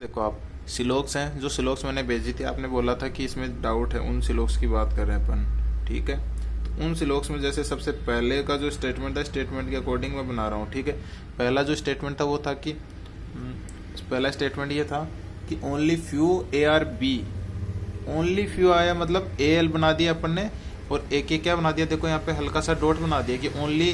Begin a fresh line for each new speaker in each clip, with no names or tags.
देखो आप सिलोक्स हैं, जो सिलोक्स मैंने भेजी थी, आपने बोला था कि इसमें डाउट है, उन सिलोक्स की बात कर रहे हैं अपन। ठीक है, तो उन सिलोक्स में जैसे सबसे पहले का जो स्टेटमेंट था, स्टेटमेंट के अकॉर्डिंग मैं बना रहा हूँ। ठीक है, पहला जो स्टेटमेंट था वो था कि पहला स्टेटमेंट ये था कि only few A are B. Only few आया मतलब ए एल बना दिया अपन ने, और ए के क्या बना दिया, देखो यहाँ पे हल्का सा डॉट बना दिया कि only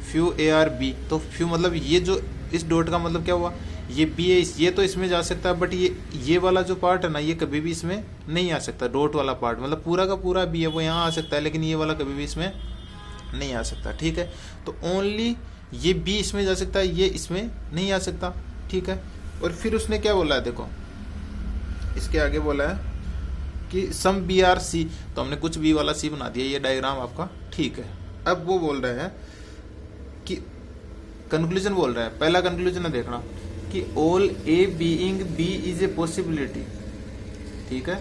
few A are B. तो फ्यू मतलब ये जो इस डॉट का मतलब क्या हुआ, ये बी है, ये तो इसमें जा सकता है, बट ये वाला जो पार्ट है ना, ये कभी भी इसमें नहीं आ सकता। डॉट वाला पार्ट मतलब पूरा का पूरा बी है, वो यहाँ आ सकता है, लेकिन ये वाला कभी भी इसमें नहीं आ सकता। ठीक है, तो ओनली ये बी इसमें जा सकता है, ये इसमें नहीं आ सकता। ठीक है, और फिर उसने क्या बोला है, देखो इसके आगे बोला है कि सम बी आर सी, तो हमने कुछ बी वाला सी बना दिया, ये डायग्राम आपका ठीक है। अब वो बोल रहे हैं कि कंक्लूजन बोल रहा है, पहला कंक्लूजन है देखना कि all A being B is a possibility. ठीक है,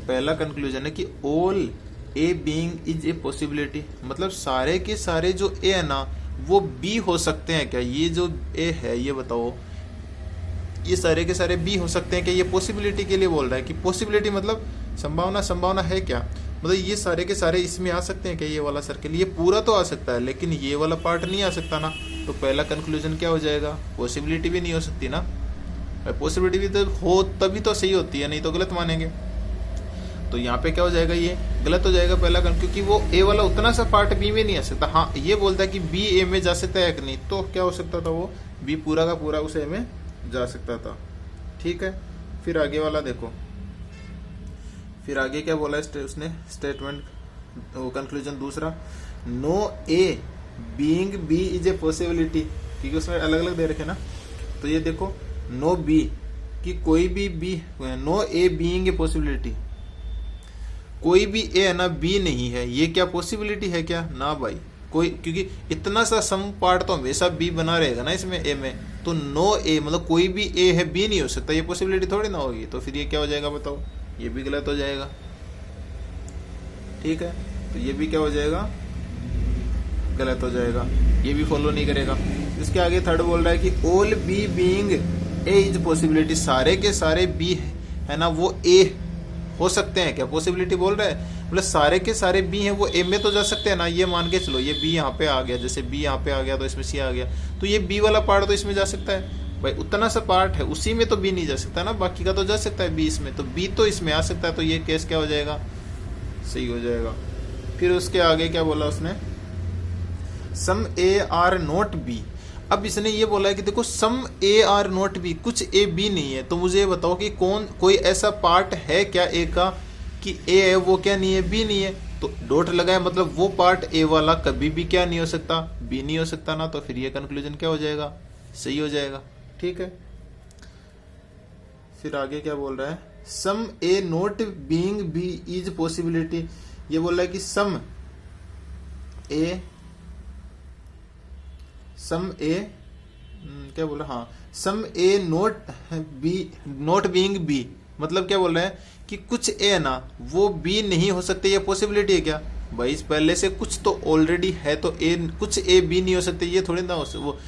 पहला कंक्लूजन है कि all A being is a possibility, मतलब सारे के सारे जो ए है ना वो बी हो सकते हैं क्या। ये जो ए है ये बताओ, ये सारे के सारे बी हो सकते हैं क्या, ये पॉसिबिलिटी के लिए बोल रहा है कि पॉसिबिलिटी मतलब संभावना, संभावना है क्या, मतलब ये सारे के सारे इसमें आ सकते हैं क्या। ये वाला सर्किल ये पूरा तो आ सकता है, लेकिन ये वाला पार्ट नहीं आ सकता ना। तो पहला कंक्लूजन क्या हो जाएगा, पॉसिबिलिटी भी नहीं हो सकती ना। पॉसिबिलिटी भी तो हो तभी तो सही होती है, नहीं तो गलत मानेंगे। तो यहाँ पे क्या हो जाएगा, ये गलत हो जाएगा पहला क्योंकि वो ए वाला उतना सा पार्ट बी में नहीं आ सकता। हाँ, ये बोलता है कि बी ए में जा सकता है कि नहीं, तो क्या हो सकता था, वो बी पूरा का पूरा उस ए में जा सकता था। ठीक है, फिर आगे वाला देखो, फिर आगे क्या बोला है उसने स्टेटमेंट, कंक्लूजन दूसरा, no A being B is a possibility, क्योंकि उसमें अलग अलग दे रखे ना। तो ये देखो नो बी कि कोई भी B, no A being a possibility, कोई भी ए है ना बी नहीं है, ये क्या पॉसिबिलिटी है क्या ना भाई कोई, क्योंकि इतना सा सम पार्ट तो हमेशा बी बना रहेगा ना इसमें ए में। तो नो ए मतलब कोई भी ए है बी नहीं हो सकता, ये पॉसिबिलिटी थोड़ी ना होगी। तो फिर ये क्या हो जाएगा बताओ, ये भी गलत हो जाएगा। ठीक है, तो ये भी क्या हो जाएगा, गलत हो जाएगा, ये भी फॉलो नहीं करेगा। इसके आगे थर्ड बोल रहा है कि all B being A is possibility, सारे के सारे बी है ना वो ए हो सकते हैं क्या, पॉसिबिलिटी बोल रहा है, मतलब सारे के सारे बी हैं वो ए में तो जा सकते हैं ना। ये मान के चलो ये बी यहाँ पे आ गया, जैसे बी यहाँ पे आ गया तो इसमें सी आ गया, तो ये बी वाला पार्ट तो इसमें जा सकता है भाई, उतना सा पार्ट है उसी में तो बी नहीं जा सकता ना, बाकी का तो जा सकता है बी इसमें, तो बी तो इसमें आ सकता है। तो ये केस क्या हो जाएगा, सही हो जाएगा। फिर उसके आगे क्या बोला उसने, सम ए आर नॉट बी। अब इसने ये बोला है कि देखो सम ए आर नॉट बी, कुछ ए बी नहीं है, तो मुझे ये बताओ कि कोई ऐसा पार्ट है क्या ए का कि ए है वो क्या नहीं है, बी नहीं है। तो डॉट लगाए मतलब वो पार्ट ए वाला कभी भी क्या नहीं हो सकता, बी नहीं हो सकता ना। तो फिर ये कंक्लूजन क्या हो जाएगा, सही हो जाएगा। ठीक है, फिर आगे क्या बोल रहा है, some A not being B is possibility. ये बोल रहा है कि सम ए क्या बोल रहा है, हाँ सम ए नॉट बीइंग बी, मतलब क्या बोल रहा है कि कुछ ए ना वो बी नहीं हो सकते, ये पॉसिबिलिटी है क्या भाई, पहले से कुछ तो ऑलरेडी है, तो ए कुछ ए बी नहीं हो सकते, ये थोड़ी ना वो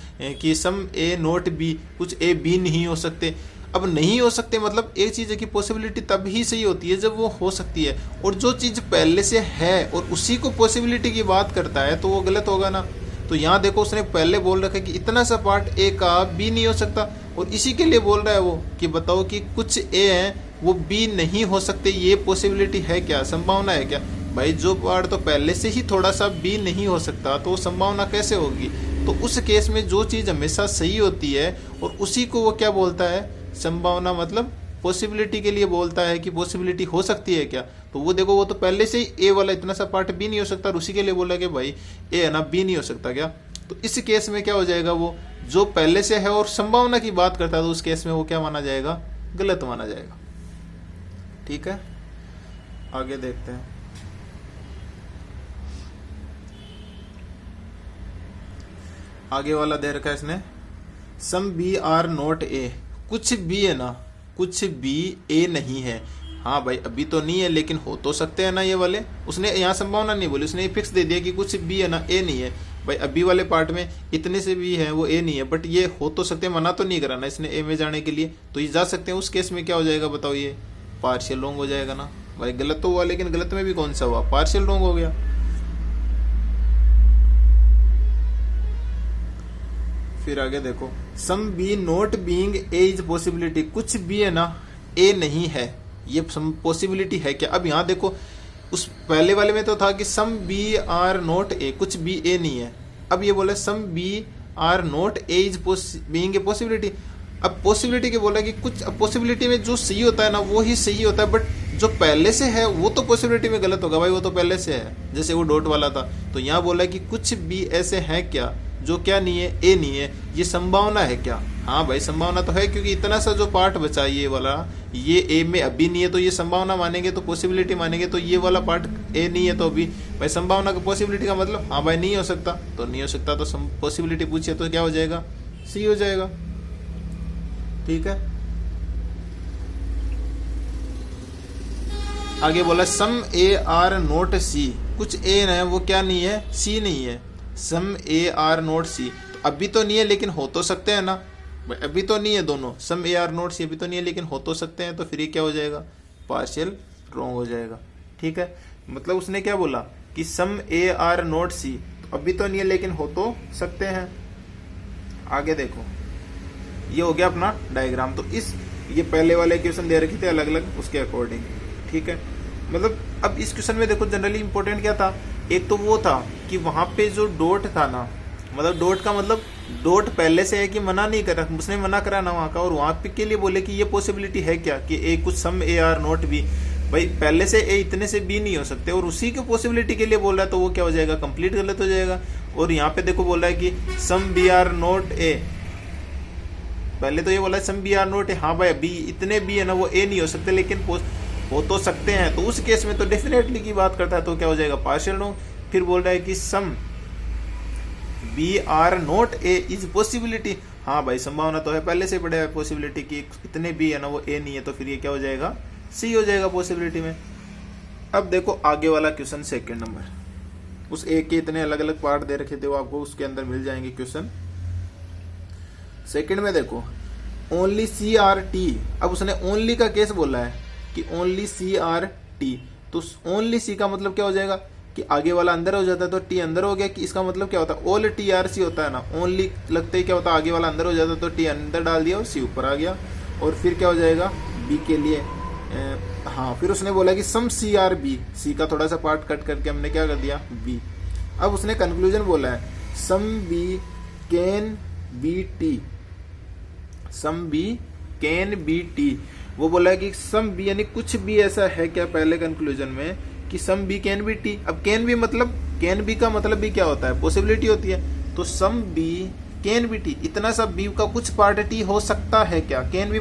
कि सम ए नॉट बी, कुछ ए बी नहीं हो सकते। अब नहीं हो सकते मतलब एक चीज़ है कि पॉसिबिलिटी तब ही सही होती है जब वो हो सकती है, और जो चीज़ पहले से है और उसी को पॉसिबिलिटी की बात करता है तो वो गलत होगा ना। तो यहाँ देखो उसने पहले बोल रखा है कि इतना सा पार्ट ए का बी नहीं हो सकता, और इसी के लिए बोल रहा है वो कि बताओ कि कुछ ए हैं वो बी नहीं हो सकते, ये पॉसिबिलिटी है क्या, संभावना है क्या भाई। जो पार्ट तो पहले से ही थोड़ा सा बी नहीं हो सकता तो संभावना कैसे होगी। तो उस केस में जो चीज़ हमेशा सही होती है और उसी को वो क्या बोलता है, संभावना, मतलब पॉसिबिलिटी के लिए बोलता है कि पॉसिबिलिटी हो सकती है क्या। तो वो देखो वो तो पहले से ही ए वाला इतना सा पार्ट बी नहीं हो सकता, और उसी के लिए बोला कि भाई ए है ना बी नहीं हो सकता क्या। तो इस केस में क्या हो जाएगा, वो जो पहले से है और संभावना की बात करता है तो उस केस में वो क्या माना जाएगा, गलत माना जाएगा। ठीक है, आगे देखते हैं। आगे वाला दे रखा है इसने, some B are not A, कुछ भी है ना, कुछ भी ए नहीं है। हाँ भाई अभी तो नहीं है लेकिन हो तो सकते हैं ना ये वाले। उसने यहाँ संभावना नहीं बोली, उसने फिक्स दे दिया कि कुछ भी है ना ए नहीं है, भाई अभी वाले पार्ट में इतने से भी है वो ए नहीं है, बट ये हो तो सकते हैं, मना तो नहीं कराना इसने ए में जाने के लिए, तो ये जा सकते हैं। उस केस में क्या हो जाएगा बताओ, ये पार्शियल रॉन्ग हो जाएगा ना भाई। गलत तो हुआ, लेकिन गलत में भी कौन सा हुआ, पार्शियल रॉन्ग हो गया। फिर आगे देखो, some B not being A is possibility, कुछ भी है ना ए नहीं है, ये पॉसिबिलिटी है क्या। अब यहाँ देखो, उस पहले वाले में तो था कि some B are not A, कुछ बी ए नहीं है। अब ये बोला some B are not A is being a possibility. अब पॉसिबिलिटी के बोला कि कुछ, पॉसिबिलिटी में जो सही होता है ना वो ही सही होता है, बट जो पहले से है वो तो पॉसिबिलिटी में गलत होगा भाई, वो तो पहले से है, जैसे वो डॉट वाला था। तो यहाँ बोला कि कुछ भी ऐसे हैं क्या जो क्या नहीं है, ए नहीं है, ये संभावना है क्या। हाँ भाई संभावना तो है, क्योंकि इतना सा जो पार्ट बचा ये वाला, ये ए में अभी नहीं है, तो ये संभावना मानेंगे, तो पॉसिबिलिटी मानेंगे, तो ये वाला पार्ट ए नहीं है, तो अभी भाई संभावना का पॉसिबिलिटी का मतलब हाँ भाई नहीं हो सकता, तो नहीं हो सकता, तो पॉसिबिलिटी पूछिए तो क्या हो जाएगा, सी हो जाएगा। ठीक है, आगे बोला सम ए आर नोट सी, कुछ ए है वो क्या नहीं है, सी नहीं है। सम ए आर नोट सी, तो अभी तो नहीं है लेकिन हो तो सकते हैं ना, अभी तो नहीं है दोनों, सम ए आर नोट सी अभी तो नहीं है लेकिन हो तो सकते हैं, तो फिर ये क्या हो जाएगा, पार्शियल रॉन्ग हो जाएगा। ठीक है, मतलब उसने क्या बोला कि सम ए आर नोट सी, तो अभी तो नहीं है लेकिन हो तो सकते हैं। आगे देखो, ये हो गया अपना डायग्राम। तो इस ये पहले वाले क्वेश्चन दे रखे थे अलग अलग उसके अकॉर्डिंग। ठीक है, मतलब अब इस क्वेश्चन में देखो जनरली इंपॉर्टेंट क्या था, एक तो वो था कि वहां पे जो डॉट था ना, मतलब डॉट का मतलब डॉट पहले से है कि मना नहीं करा, उसने मना करा ना वहां का, और वहां पे के लिए बोले कि ये पॉसिबिलिटी है क्या कि ए कुछ सम ए आर नॉट बी, भाई पहले से ए इतने से बी नहीं हो सकते, और उसी के पॉसिबिलिटी के लिए बोल रहा है, तो वो क्या हो जाएगा, कंप्लीट गलत हो जाएगा। और यहाँ पे देखो बोल रहा है कि some B are not A, पहले तो ये बोला some B are not A, हाँ भाई अभी इतने बी है ना वो ए नहीं हो सकते, लेकिन हो तो सकते हैं, तो उस केस में तो डेफिनेटली की बात करता है, तो क्या हो जाएगा, पार्शियल रॉन्ग। फिर बोल रहा है कि some B are not A is possibility, हाँ भाई संभावना तो है, पहले से पड़े पॉसिबिलिटी की इतने बी है ना वो ए नहीं है, तो फिर ये क्या हो जाएगा, सी हो जाएगा पॉसिबिलिटी में। अब देखो आगे वाला क्वेश्चन सेकंड नंबर, उस ए के इतने अलग अलग पार्ट दे रखे थे वो आपको उसके अंदर मिल जाएंगे क्वेश्चन। सेकंड में देखो ओनली सी आर टी, अब उसने ओनली का केस बोला है कि ओनली सी आर टी, तो ओनली सी का मतलब क्या हो जाएगा कि आगे वाला अंदर हो जाता है तो टी अंदर हो गया, कि इसका मतलब क्या होता है, ऑल टी आर सी होता है ना, ओनली लगते ही क्या होता है आगे वाला अंदर हो जाता है, तो टी अंदर डाल दिया और सी ऊपर आ गया। और फिर क्या हो जाएगा बी के लिए, हाँ फिर उसने बोला कि सम सी आर बी, सी का थोड़ा सा पार्ट कट करके हमने क्या कर दिया बी। अब उसने कंक्लूजन बोला है some B can be T, some B can be T, वो बोला है कि सम बी यानी कुछ भी ऐसा है क्या, पहले कंक्लूजन में कि some B can be T. अब कैन बी मतलब, कैन बी का मतलब भी क्या होता है, पॉसिबिलिटी होती है, तो some B can be T, इतना सा बी का कुछ पार्ट टी हो सकता है क्या, कैन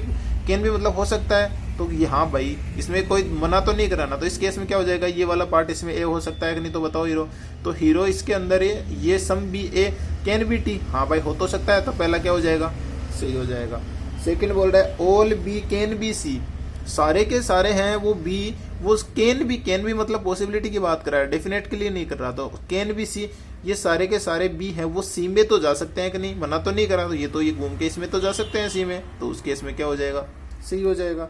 बी मतलब हो सकता है, तो ये हाँ भाई इसमें कोई मना तो नहीं कराना, तो इस केस में क्या हो जाएगा, ये वाला पार्ट इसमें ए हो सकता है कि नहीं, तो बताओ हीरो, तो हीरो इसके अंदर ये some B A can be T, हाँ भाई हो तो सकता है, तो पहला क्या हो जाएगा, सही हो जाएगा। सेकंड बोल रहा है all B can be C, सारे के सारे हैं वो बी, वो कैन बी मतलब पॉसिबिलिटी की बात कर रहा है, डेफिनेट के लिए नहीं कर रहा, तो कैन बी सी, ये सारे के सारे बी हैं वो सी में तो जा सकते हैं कि नहीं, मना तो नहीं करा, तो ये घूम के इसमें तो जा सकते हैं सी में, तो उस केस में क्या हो जाएगा, सी हो जाएगा।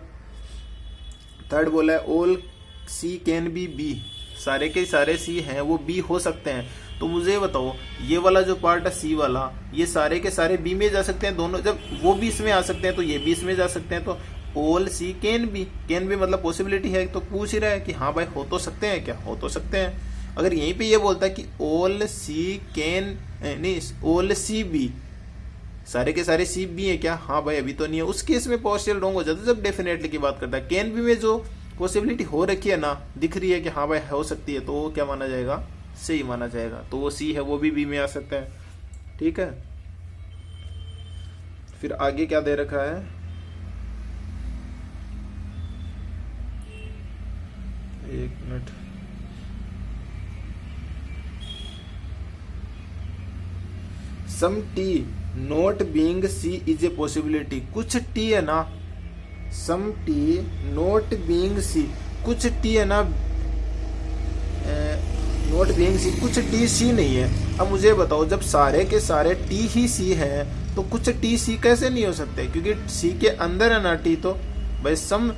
थर्ड बोला है all C can be B, सारे के सारे सी हैं वो बी हो सकते हैं, तो मुझे बताओ ये वाला जो पार्ट है सी वाला, ये सारे के सारे बी में जा सकते हैं दोनों, जब वो भी इसमें आ सकते हैं तो ये भी इसमें जा सकते हैं, तो ऑल सी कैन बी मतलब पॉसिबिलिटी है, तो पूछ ही रहा है कि हाँ भाई हो तो सकते हैं क्या, हो तो सकते हैं। अगर यहीं पे ये बोलता है कि ऑल सी कैन नहीं ऑल सी बी, सारे के सारे सी बी है क्या, हाँ भाई अभी तो नहीं है, उस केस में पार्शियल रॉन्ग हो जाता है, जब डेफिनेटली की बात करता है। कैन बी में जो पॉसिबिलिटी हो रखी है ना, दिख रही है कि हाँ भाई हो सकती है, तो वो क्या माना जाएगा, सही माना जाएगा, तो वो सी है वो भी बी में आ सकता है। ठीक है, फिर आगे क्या दे रखा है, एक minute, some T not being C is a possibility, कुछ टी है ना, some T not being C, कुछ टी है ना नॉट बीइंग सी, कुछ टी सी नहीं है। अब मुझे बताओ, जब सारे के सारे टी ही सी है तो कुछ टी सी कैसे नहीं हो सकते, क्योंकि सी के अंदर है ना टी, तो भाई सम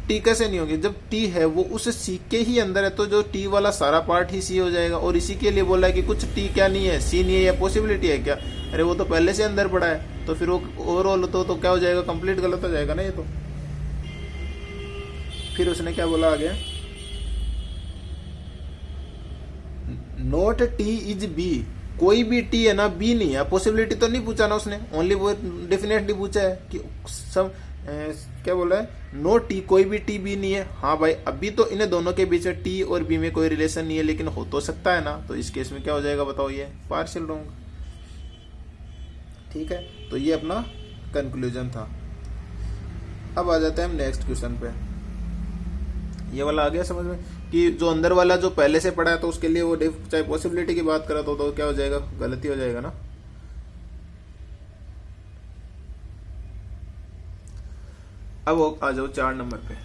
टी कैसे नहीं होगी, जब टी है वो उस सी के ही अंदर है, तो जो टी वाला सारा पार्ट ही सी हो जाएगा। और इसी के लिए बोला है कि कुछ टी क्या नहीं है, सी नहीं है, या पॉसिबिलिटी है क्या, अरे वो तो पहले से अंदर पड़ा है, तो फिर वो ओवरऑल तो क्या हो जाएगा, कंप्लीट गलत हो जाएगा ना ये तो। फिर उसने क्या बोला आगे, नॉट टी इज बी, कोई भी टी है ना बी नहीं है। पॉसिबिलिटी तो नहीं पूछा ना उसने, ओनली वो डेफिनेटली पूछा है कि सब क्या बोला है, नो टी, कोई भी टी बी नहीं है। हाँ भाई, अभी तो इन्हें दोनों के बीच टी और बी में कोई रिलेशन नहीं है, लेकिन हो तो सकता है ना, तो इस केस में क्या हो जाएगा बताओ, ये पार्शियल रॉन्ग। ठीक है, तो ये अपना कंक्लूजन था। अब आ जाते हैं हम नेक्स्ट क्वेश्चन पे। ये वाला आ गया समझ में कि जो अंदर वाला जो पहले से पड़ा है, तो उसके लिए वो चाहे पॉसिबिलिटी की बात करा तो क्या हो जाएगा, गलती हो जाएगा ना। अब आ जाओ 4 नंबर पे।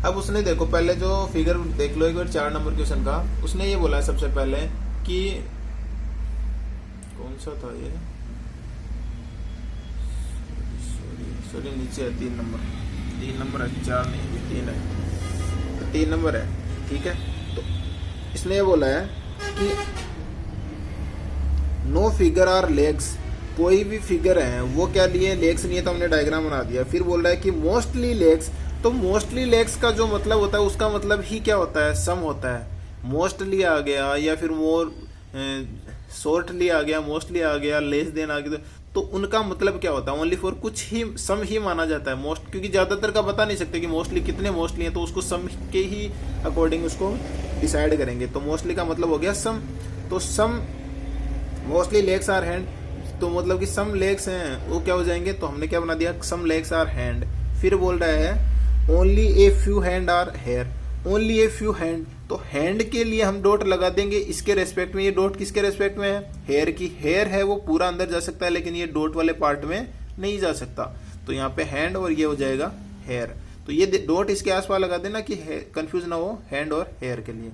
अब उसने देखो पहले जो फिगर देख लो एक बार 4 नंबर क्वेश्चन का, उसने ये बोला है सबसे पहले कि कौन सा था ये, सॉरी नीचे है 3 नंबर है, 4 नहीं 3 है, तो 3 नंबर है। ठीक है, तो इसने ये बोला है कि नो फिगर आर लेग्स, कोई भी फिगर है वो क्या लिए, लेग्स नहीं है, तो हमने डायग्राम बना दिया। फिर बोल रहा है कि मोस्टली लेग्स, तो मोस्टली लेग्स का जो मतलब होता है उसका मतलब ही क्या होता है, सम होता है। मोस्टली आ गया या फिर मोर शॉर्टली आ गया, मोस्टली आ गया, लेस देन आ गया, तो उनका मतलब क्या होता है, ओनली फॉर कुछ ही सम ही माना जाता है मोस्ट, क्योंकि ज्यादातर का बता नहीं सकते कि मोस्टली कितने मोस्टली हैं, तो उसको सम के ही अकॉर्डिंग उसको डिसाइड करेंगे। तो मोस्टली का मतलब हो गया सम, तो सम मोस्टली लेग्स आर हैंड, तो मतलब कि सम लेग्स हैं वो क्या हो जाएंगे, तो हमने क्या बना दिया, सम लेग्स आर हैंड। फिर बोल रहा है only a few hand are hair, only a few hand, तो हैंड के लिए हम डॉट लगा देंगे इसके रेस्पेक्ट में। ये डॉट किसके रेस्पेक्ट में है, हेयर की। हेयर है वो पूरा अंदर जा सकता है, लेकिन ये डॉट वाले पार्ट में नहीं जा सकता, तो यहाँ पे हैंड और ये हो जाएगा हेयर। तो ये डॉट इसके आसपास लगा देना कि कंफ्यूज ना हो हैंड और हेयर के लिए।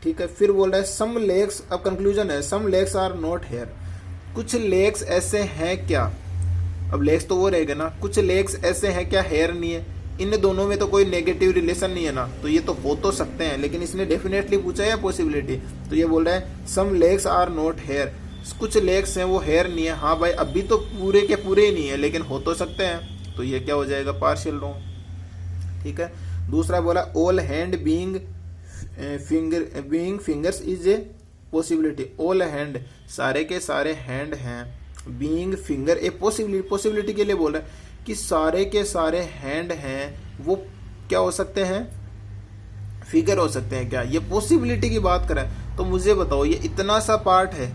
ठीक है, फिर बोल रहा है सम लेग्स, अब कंक्लूजन है सम लेग्स आर नॉट हेयर, कुछ लेग्स ऐसे हैं क्या, अब लेग्स तो वो रहेगा ना, कुछ लेग्स ऐसे हैं क्या हेयर नहीं है। इन दोनों में तो कोई नेगेटिव रिलेशन नहीं है ना, तो ये तो हो तो सकते हैं, लेकिन इसने डेफिनेटली पूछा है पॉसिबिलिटी, तो ये बोल रहा है सम लेग्स आर नॉट हेयर, कुछ लेग्स हैं वो हेयर नहीं है। हाँ भाई, अभी तो पूरे के पूरे ही नहीं है, लेकिन हो तो सकते हैं, तो ये क्या हो जाएगा, पार्शियल रॉन्ग। ठीक है, दूसरा बोला all hand being fingers is a possibility, all hand सारे के सारे हैंड हैं, बीइंग फिंगर ए पॉसिबिलिटी के लिए बोल रहा है कि सारे के सारे हैंड हैं वो क्या हो सकते हैं, फिगर हो सकते हैं क्या, ये पॉसिबिलिटी की बात करें। तो मुझे बताओ, ये इतना सा पार्ट है,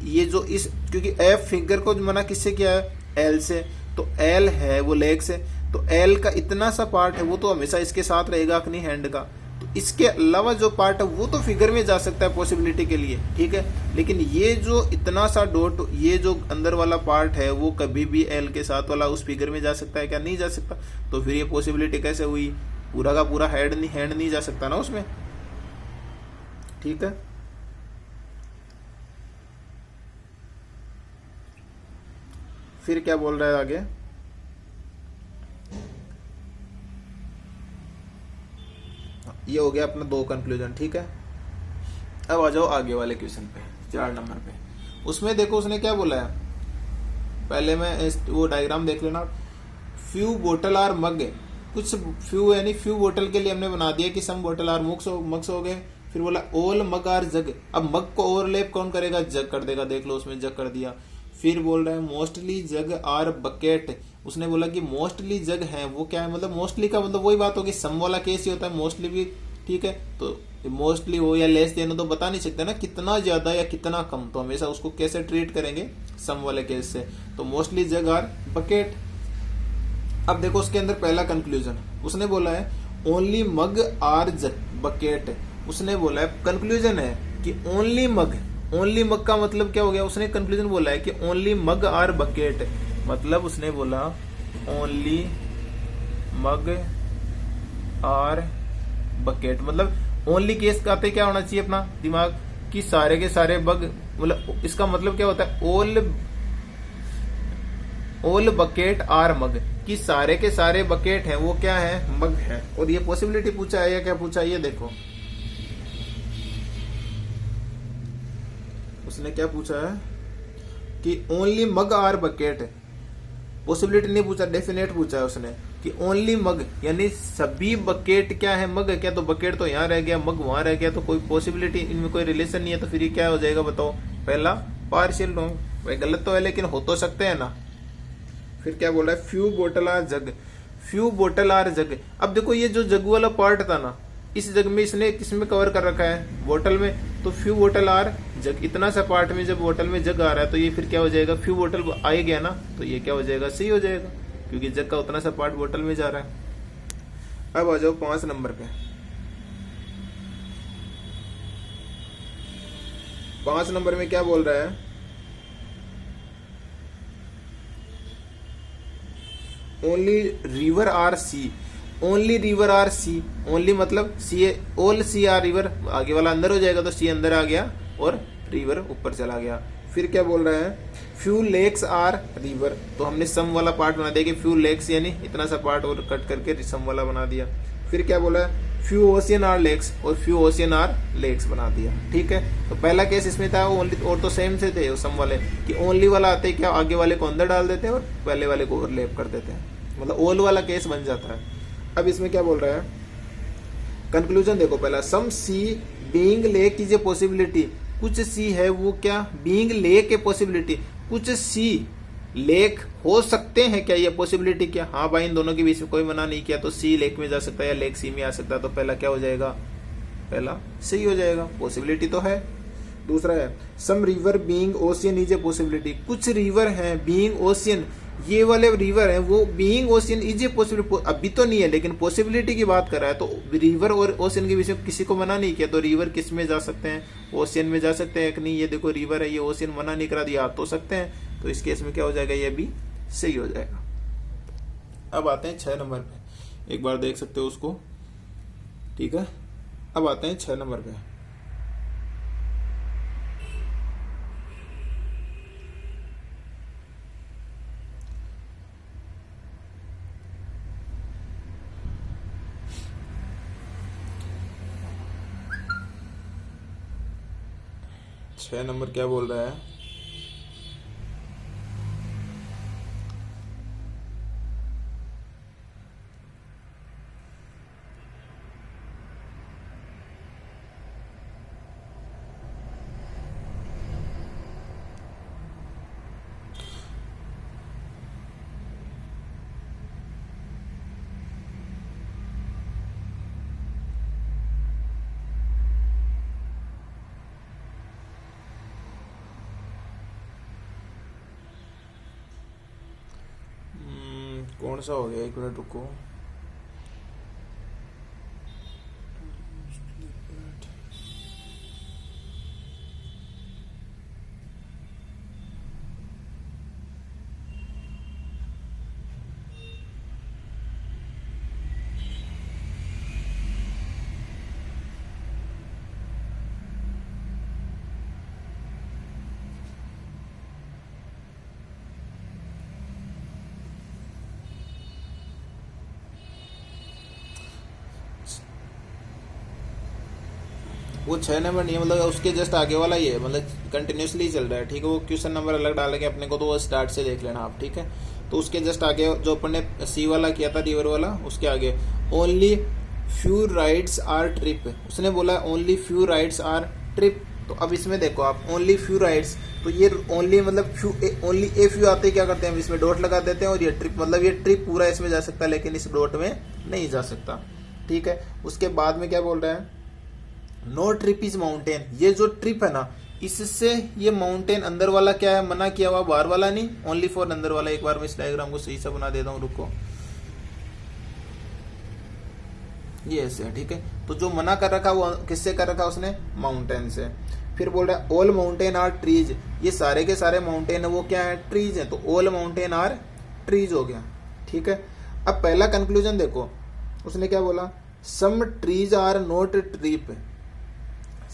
ये जो इस, क्योंकि एफ फिगर को मना किससे किया है, एल से, तो एल है वो लेग से, तो एल का इतना सा पार्ट है वो तो हमेशा इसके साथ रहेगा अपनी हैंड का, तो इसके अलावा जो पार्ट है वो तो फिगर में जा सकता है पॉसिबिलिटी के लिए। ठीक है, लेकिन ये जो इतना सा डॉट, ये जो अंदर वाला पार्ट है वो कभी भी एल के साथ वाला उस फिगर में जा सकता है क्या, नहीं जा सकता। तो फिर ये पॉसिबिलिटी कैसे हुई, पूरा का पूरा हैंड नहीं जा सकता ना उसमें। ठीक है, फिर क्या बोल रहा है आगे, ये हो गया अपना 2 कंक्लूजन। ठीक है, अब आ जाओ आगे वाले क्वेश्चन पे 4 नंबर पे। उसमें देखो उसने क्या बोला है, पहले मैं वो डायग्राम देख लेना। फ्यू बोटल आर मग, कुछ फ्यू यानी फ्यू बोटल के लिए हमने बना दिया कि सम बोटल आर मग्स हो गए। फिर बोला ऑल मग आर जग, अब मग को ओवरलैप कौन करेगा, जग कर देगा, देख लो उसमें जग कर दिया। फिर बोल रहा है मोस्टली जग आर बकेट, उसने बोला कि मोस्टली जग है वो क्या है, मतलब मोस्टली का मतलब वही बात होगी, सम वाला केस ही होता है, मोस्टली भी। ठीक है, तो मोस्टली हो या लेस देना तो बता नहीं सकते ना कितना ज्यादा या कितना कम, तो हमेशा उसको कैसे ट्रीट करेंगे, सम वाले केस से। तो मोस्टली जग आर बकेट। अब देखो उसके अंदर पहला कंक्लूजन उसने बोला है ओनली मग आर बकेट, उसने बोला है कंक्लूजन है कि ओनली मग का मतलब क्या हो गया, उसने कंक्लूजन बोला है कि ओनली मग आर बकेट, मतलब उसने बोला ओनली मग आर बकेट, मतलब ओनली केस का आते क्या होना चाहिए अपना दिमाग कि सारे के सारे बग, मतलब इसका मतलब क्या होता है ऑल बकेट आर मग, कि सारे के सारे बकेट हैं वो क्या है, मग है। और ये पॉसिबिलिटी पूछा है या क्या पूछा है, ये देखो उसने क्या पूछा है कि only mug are bucket, possibility नहीं पूछा, डेफिनेट पूछा है उसने कि ओनली मग, यानी सभी बकेट क्या है, मग है क्या, तो बकेट तो यहाँ रह गया, मग वहां रह गया, तो कोई पॉसिबिलिटी इनमें कोई रिलेशन नहीं है, तो फिर ये क्या हो जाएगा बताओ, पहला पार्शियल रॉन्ग। भाई गलत तो है लेकिन हो तो सकते हैं ना। फिर क्या बोल रहा है, फ्यू बोतल आर जग, फ्यू बोतल आर जग। अब देखो ये जो जग वाला पार्ट था ना, इस जग में इसने किसमें कवर कर रखा है, बोतल में, तो फ्यू बोतल आर जग, इतना सा पार्ट में जब बोतल में जग आ रहा है तो ये फिर क्या हो जाएगा, फ्यू बोतल आ ही गया ना, तो ये क्या हो जाएगा, सही हो जाएगा, क्योंकि जग का उतना सा पार्ट बोतल में जा रहा है। अब आ जाओ 5 नंबर पे। 5 नंबर में क्या बोल रहा है, only river are sea, only river are sea, only मतलब sea, all sea are river, आगे वाला अंदर हो जाएगा तो सी अंदर आ गया और रिवर ऊपर चला गया। फिर क्या बोल रहा है, फ्यू लेक्स आर रिवर, तो हमने सम वाला पार्ट बना दिया कि फ्यू लेक्स, यानी इतना सा पार्ट और कट करके सम वाला बना दिया। फिर क्या बोला है, फ्यू ओशियन आर लेक्स, और फ्यू ओशियन आर लेक्स बना दिया। ठीक है, तो पहला केस इसमें था ओनली, और तो सेम से थे सम वाले कि ओनली वाला आते क्या, आगे वाले को अंदर डाल देते हैं और पहले वाले को ओवरलैप कर देते हैं, मतलब ऑल वाला केस बन जाता है। अब इसमें क्या बोल रहा है, कंक्लूजन देखो पहला, some sea being lake is a possibility, कुछ सी है वो क्या, बीइंग लेक ए पॉसिबिलिटी, कुछ सी लेक हो सकते हैं क्या, ये पॉसिबिलिटी क्या, हाँ भाई इन दोनों के बीच में कोई मना नहीं किया, तो सी लेक में जा सकता है या लेक सी में आ सकता है, तो पहला क्या हो जाएगा, पहला सही हो जाएगा, पॉसिबिलिटी तो है। दूसरा है, some river being ocean is a possibility, कुछ रिवर हैं बीइंग ओशियन, ये वाले रिवर हैं वो being ocean is a possibility, अभी तो नहीं है लेकिन पॉसिबिलिटी की बात कर रहा है, तो रिवर और ओशियन के बीच में किसी को मना नहीं किया, तो रिवर किस में जा सकते हैं, ओशियन में जा सकते हैं कि नहीं, ये देखो रिवर है, ये ओशियन मना नहीं करा दिया, आ तो सकते हैं, तो इस केस में क्या हो जाएगा, ये भी सही हो जाएगा। अब आते हैं 6 नंबर पे, एक बार देख सकते हो उसको, ठीक है। अब आते हैं 6 नंबर पे। छह नंबर क्या बोल रहा है, कौन सा हो गया, एक मिनट रुको, वो 6 नंबर नहीं है, मतलब उसके जस्ट आगे वाला ही है, मतलब कंटिन्यूसली चल रहा है, ठीक है। वो क्वेश्चन नंबर अलग डालेंगे अपने को, तो वो स्टार्ट से देख लेना आप, ठीक है। तो उसके जस्ट आगे जो अपन ने सी वाला किया था, रिवर वाला, उसके आगे only few rides are trip, उसने बोला only few rides are trip. तो अब इसमें देखो आप, ओनली फ्यू राइड्स, तो ये ओनली मतलब फ्यू, ओनली ए फ्यू आते क्या करते हैं हम इसमें डॉट लगा देते हैं, और ये ट्रिप मतलब ये ट्रिप पूरा इसमें जा सकता है लेकिन इस डॉट में नहीं जा सकता, ठीक है। उसके बाद में क्या बोल रहा है, नो ट्रिप इज माउंटेन, ये जो ट्रिप है ना, इससे ये माउंटेन अंदर वाला क्या है, मना किया हुआ, बाहर वाला नहीं, ओनली फॉर अंदर वाला। एक बार मैं इस डायग्राम को सही से बना देता हूँ, रुको, ये ऐसे है, ठीक है। तो जो मना कर रखा वो किससे कर रखा उसने, माउंटेन से। फिर बोल रहा है ऑल माउंटेन आर ट्रीज, ये सारे के सारे माउंटेन है वो क्या है, ट्रीज है, तो ऑल माउंटेन आर ट्रीज हो गया, ठीक है। अब पहला कंक्लूजन देखो, उसने क्या बोला, some trees are not trip,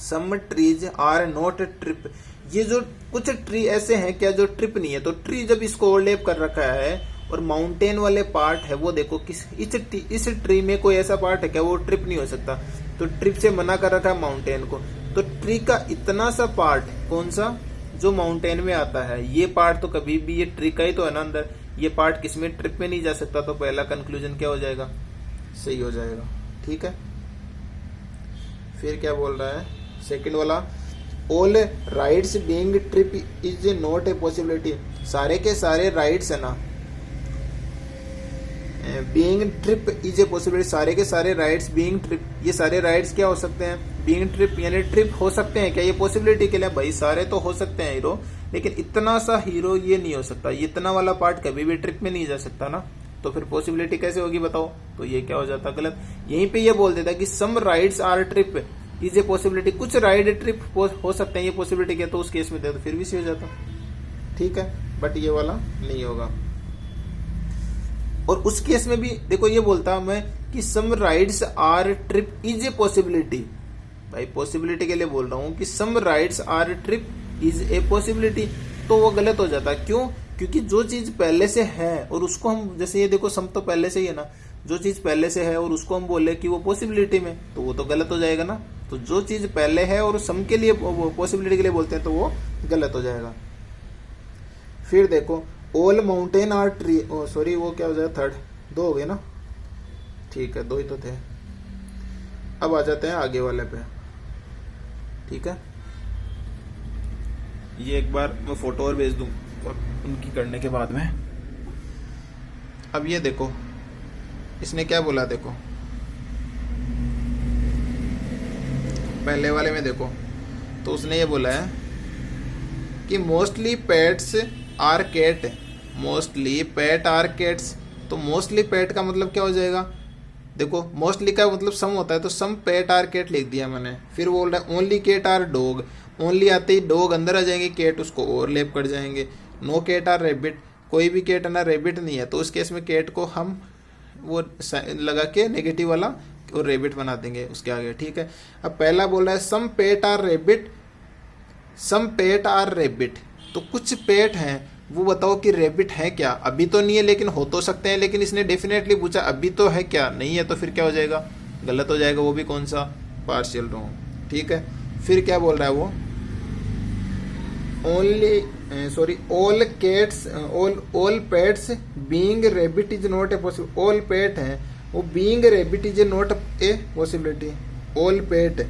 some trees are not trip, ये जो कुछ ट्री ऐसे हैं क्या जो ट्रिप नहीं है। तो ट्री जब इसको ओवरलैप कर रखा है और माउंटेन वाले पार्ट है वो देखो किस इस ट्री में कोई ऐसा पार्ट है क्या वो ट्रिप नहीं हो सकता। तो ट्रिप से मना कर रखा है माउंटेन को। तो ट्री का इतना सा पार्ट कौन सा जो माउंटेन में आता है, ये पार्ट तो कभी भी ये ट्री का ही तो है ना अंदर, ये पार्ट किसमें ट्रिप में नहीं जा सकता। तो पहला कंक्लूजन क्या हो जाएगा, सही हो जाएगा। ठीक है, फिर क्या बोल रहा है सेकंड वाला, all rights being trip is not a possibility, सारे के सारे राइट्स है ना, being trip is a possibility, सारे के सारे राइट्स बीइंग ट्रिप, ये सारे राइट्स क्या हो सकते हैं, बीइंग ट्रिप यानी ट्रिप हो सकते हैं क्या, ये पॉसिबिलिटी के लिए भाई सारे तो हो सकते हैं हीरो, लेकिन इतना सा हीरो ये नहीं हो सकता, ये इतना वाला पार्ट कभी भी ट्रिप में नहीं जा सकता ना। तो फिर पॉसिबिलिटी कैसे होगी बताओ। तो ये क्या हो जाता गलत, यहीं पे ये बोल देता कि some rides are trip is a possibility, कुछ राइड ट्रिप हो सकते हैं, ये पॉसिबिलिटी क्या, तो उस केस में दे तो फिर भी सही हो जाता। ठीक है, बट ये वाला नहीं होगा। और उस केस में भी देखो ये बोलता मैं कि some rides are trip is a possibility, भाई पॉसिबिलिटी के लिए बोल रहा हूं कि some rides are trip is a possibility, तो वो गलत हो जाता। क्यों, क्योंकि जो चीज पहले से है और उसको हम, जैसे ये देखो सम तो पहले से ही है ना, जो चीज पहले से है और उसको हम बोले कि वो पॉसिबिलिटी में, तो वो तो गलत हो जाएगा ना। तो जो चीज पहले है और सम के लिए पॉसिबिलिटी के लिए बोलते हैं तो वो गलत हो जाएगा। फिर देखो all mountain are tree, sorry वो क्या हो जाएगा थर्ड, दो हो गए ना, ठीक है दो ही तो थे। अब आ जाते हैं आगे वाले पे। ठीक है, ये एक बार मैं फोटो और भेज दूं उनकी करने के बाद में। अब ये देखो इसने क्या बोला, देखो पहले वाले में देखो, तो उसने ये बोला है कि mostly pets are cat, mostly pet are cats. तो मोस्टली पेट का मतलब क्या हो जाएगा, देखो मोस्टली का मतलब सम होता है, तो सम पेट आर कैट लिख दिया मैंने। फिर बोल रहा है only cat are dog, only आते ही डॉग अंदर आ जाएंगे, कैट उसको ओवरलैप कर जाएंगे। नो कैट आर रैबिट, कोई भी कैट ना रैबिट नहीं है, तो उस केस में कैट को हम वो लगा के नेगेटिव वाला और रैबिट बना देंगे उसके आगे। ठीक है, अब पहला बोल रहा है some pet are rabbit, some pet are rabbit, तो कुछ पेट हैं वो बताओ कि रैबिट है क्या, अभी तो नहीं है लेकिन हो तो सकते हैं, लेकिन इसने डेफिनेटली पूछा अभी तो है क्या, नहीं है तो फिर क्या हो जाएगा, गलत हो जाएगा, वो भी कौन सा, पार्शियल रॉन्ग। ठीक है, फिर क्या बोल रहा है वो, only sorry all cats all pets being rabbit is not a possible, all पेट हैं वो being rabbit is not a possibility, all pet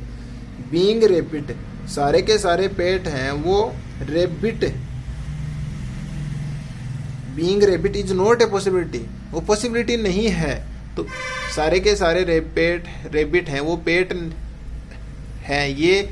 being rabbit, सारे के सारे पेट हैं वो rabbit, being rabbit is not a possibility, वो पॉसिबिलिटी नहीं है। तो सारे के सारे रैबिट हैं वो पेट हैं, ये